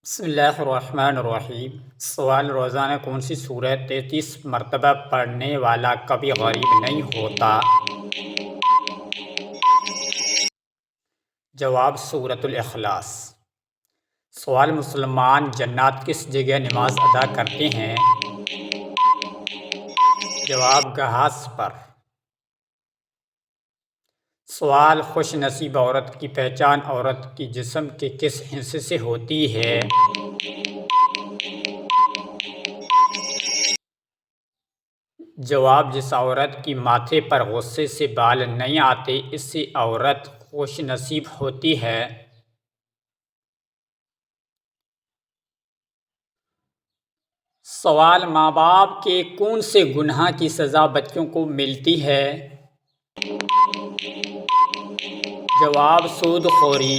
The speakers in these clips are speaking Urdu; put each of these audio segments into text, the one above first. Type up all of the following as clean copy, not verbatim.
بسم اللہ الرحمن الرحیم۔ سوال: روزانہ کون سی سورت 33 مرتبہ پڑھنے والا کبھی غریب نہیں ہوتا؟ جواب: سورۃ الاخلاص۔ سوال: مسلمان جنات کس جگہ نماز ادا کرتے ہیں؟ جواب: گھاس پر۔ سوال: خوش نصیب عورت کی پہچان عورت کی جسم کے کس حصے سے ہوتی ہے؟ جواب: جس عورت کی ماتھے پر غصے سے بال نہیں آتے اس سے عورت خوش نصیب ہوتی ہے۔ سوال: ماں باپ کے کون سے گناہ کی سزا بچوں کو ملتی ہے؟ جواب: سود خوری۔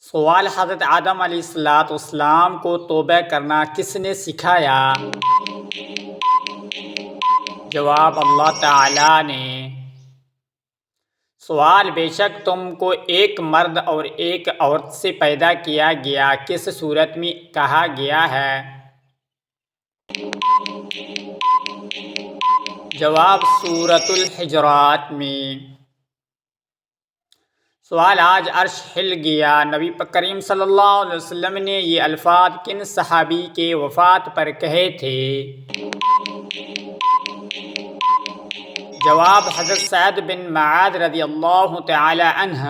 سوال: حضرت آدم علیہ السلام کو توبہ کرنا کس نے سکھایا؟ جواب: اللہ تعالیٰ نے۔ سوال: بے شک تم کو ایک مرد اور ایک عورت سے پیدا کیا گیا، کس صورت میں کہا گیا ہے؟ جواب: سورۃ الحجرات میں۔ سوال: آج عرش ہل گیا، نبی کریم صلی اللہ علیہ وسلم نے یہ الفاظ کن صحابی کے وفات پر کہے تھے؟ جواب: حضرت سعد بن معاذ رضی اللہ تعالی عنہ۔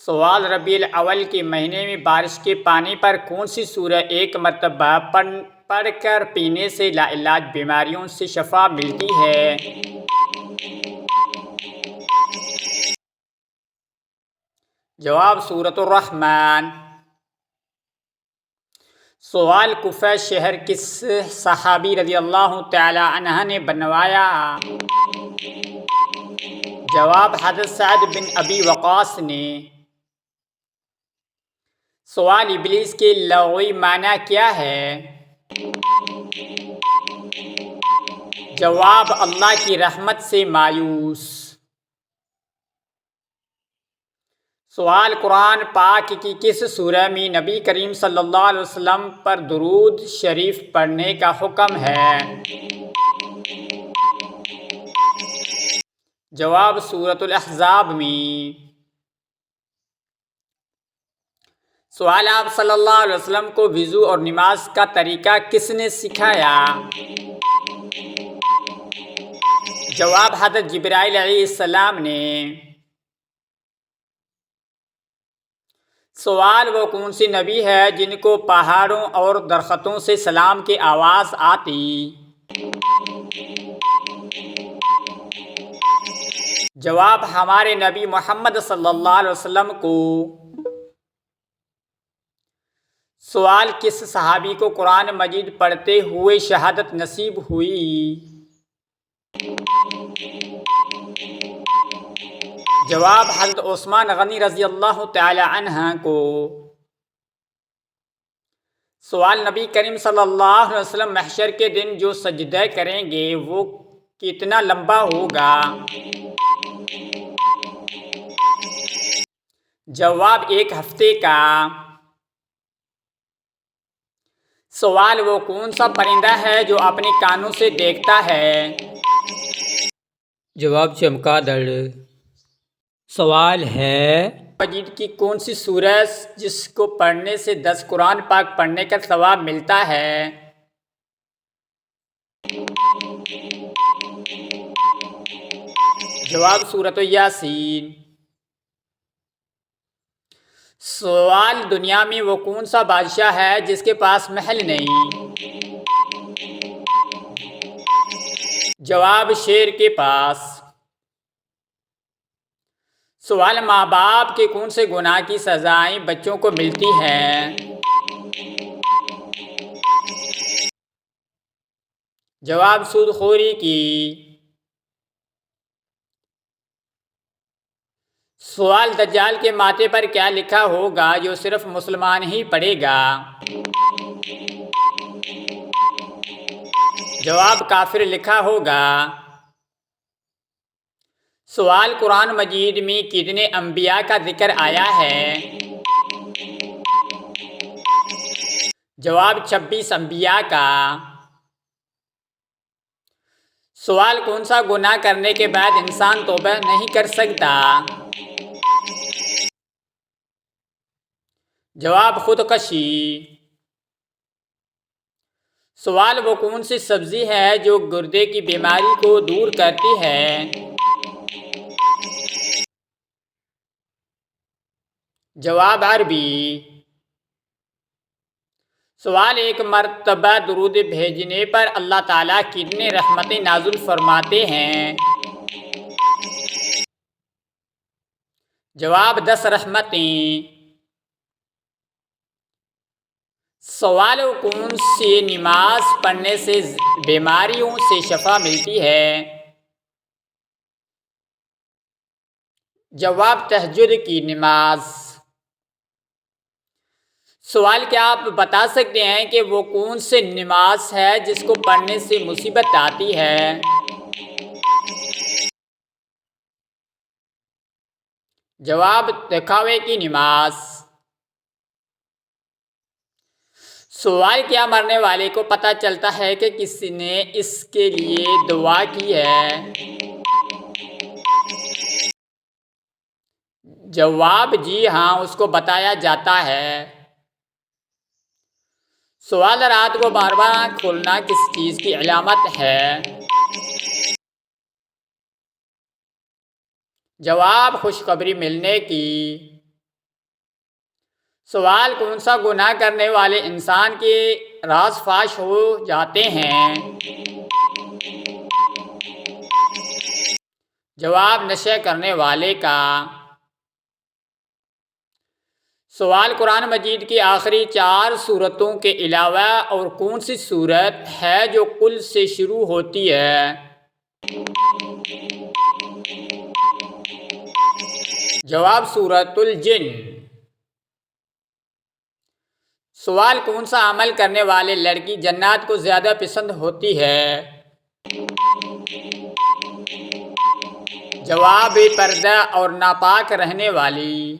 سوال: ربیع الاول کے مہینے میں بارش کے پانی پر کون سی سورہ ایک مرتبہ پڑھ کر پینے سے لاعلاج بیماریوں سے شفا ملتی ہے؟ جواب: سورۃ الرحمن۔ سوال: کوفہ شہر کس صحابی رضی اللہ تعالی عنہ نے بنوایا؟ جواب: حضرت سعد بن ابی وقاص نے۔ سوال: ابلیس کے لغوی معنی کیا ہے؟ جواب: اللہ کی رحمت سے مایوس۔ سوال: قرآن پاک کی کس سورہ میں نبی کریم صلی اللہ علیہ وسلم پر درود شریف پڑھنے کا حکم ہے؟ جواب: سورۃ الاحزاب میں۔ سوال: آپ صلی اللہ علیہ وسلم کو وضو اور نماز کا طریقہ کس نے سکھایا؟ جواب: حضرت جبرائیل علیہ السلام نے۔ سوال: وہ کون سی نبی ہے جن کو پہاڑوں اور درختوں سے سلام کی آواز آتی؟ جواب: ہمارے نبی محمد صلی اللہ علیہ وسلم کو۔ سوال: کس صحابی کو قرآن مجید پڑھتے ہوئے شہادت نصیب ہوئی؟ جواب: حضرت عثمان غنی رضی اللہ تعالی عنہ کو۔ سوال: نبی کریم صلی اللہ علیہ وسلم محشر کے دن جو سجدہ کریں گے وہ کتنا لمبا ہوگا؟ جواب: ایک ہفتے کا۔ سوال: وہ کون سا پرندہ ہے جو اپنے کانوں سے دیکھتا ہے؟ جواب: چمگادڑ۔ سوال ہے: مجید کی کون سی سورہ جس کو پڑھنے سے 10 قرآن پاک پڑھنے کا ثواب ملتا ہے؟ جواب: سورۃ یاسین۔ سوال: دنیا میں وہ کون سا بادشاہ ہے جس کے پاس محل نہیں؟ جواب: شیر کے پاس۔ سوال: ماں باپ کے کون سے گناہ کی سزائیں بچوں کو ملتی ہیں؟ جواب: سود خوری کی۔ سوال: دجال کے ماتھے پر کیا لکھا ہوگا جو صرف مسلمان ہی پڑھے گا؟ جواب: کافر لکھا ہوگا۔ سوال قرآن مجید میں کتنے انبیاء کا ذکر آیا ہے؟ جواب 26 انبیاء کا۔ سوال کون سا گناہ کرنے کے بعد انسان توبہ نہیں کر سکتا؟ جواب خودکشی۔ سوال وہ کون سی سبزی ہے جو گردے کی بیماری کو دور کرتی ہے؟ جواب عربی۔ سوال ایک مرتبہ درود بھیجنے پر اللہ تعالیٰ کتنے رحمتیں نازل فرماتے ہیں؟ جواب 10 رحمتیں۔ سوال کون سی نماز پڑھنے سے بیماریوں سے شفا ملتی ہے؟ جواب تہجد کی نماز۔ سوال کیا آپ بتا سکتے ہیں کہ وہ کون سی نماز ہے جس کو پڑھنے سے مصیبت آتی ہے؟ جواب دکھاوے کی نماز۔ سوال کیا مرنے والے کو پتہ چلتا ہے کہ کسی نے اس کے لیے دعا کی ہے؟ جواب جی ہاں، اس کو بتایا جاتا ہے۔ سوال رات کو بار بار آنکھ کھولنا کس چیز کی علامت ہے؟ جواب خوشخبری ملنے کی۔ سوال کون سا گناہ کرنے والے انسان کے راز فاش ہو جاتے ہیں؟ جواب نشہ کرنے والے کا۔ سوال قرآن مجید کی آخری 4 سورتوں کے علاوہ اور کون سی سورت ہے جو قل سے شروع ہوتی ہے؟ جواب سورۃ الجن۔ سوال کون سا عمل کرنے والے لڑکی جنات کو زیادہ پسند ہوتی ہے؟ جواب پردہ اور ناپاک رہنے والی۔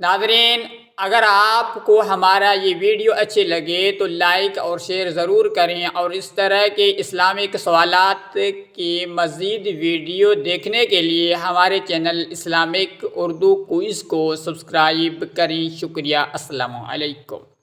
ناظرین، اگر آپ کو ہمارا یہ ویڈیو اچھے لگے تو لائک اور شیئر ضرور کریں، اور اس طرح کے اسلامک سوالات کی مزید ویڈیو دیکھنے کے لیے ہمارے چینل اسلامک اردو کوئز کو سبسکرائب کریں۔ شکریہ۔ السلام علیکم۔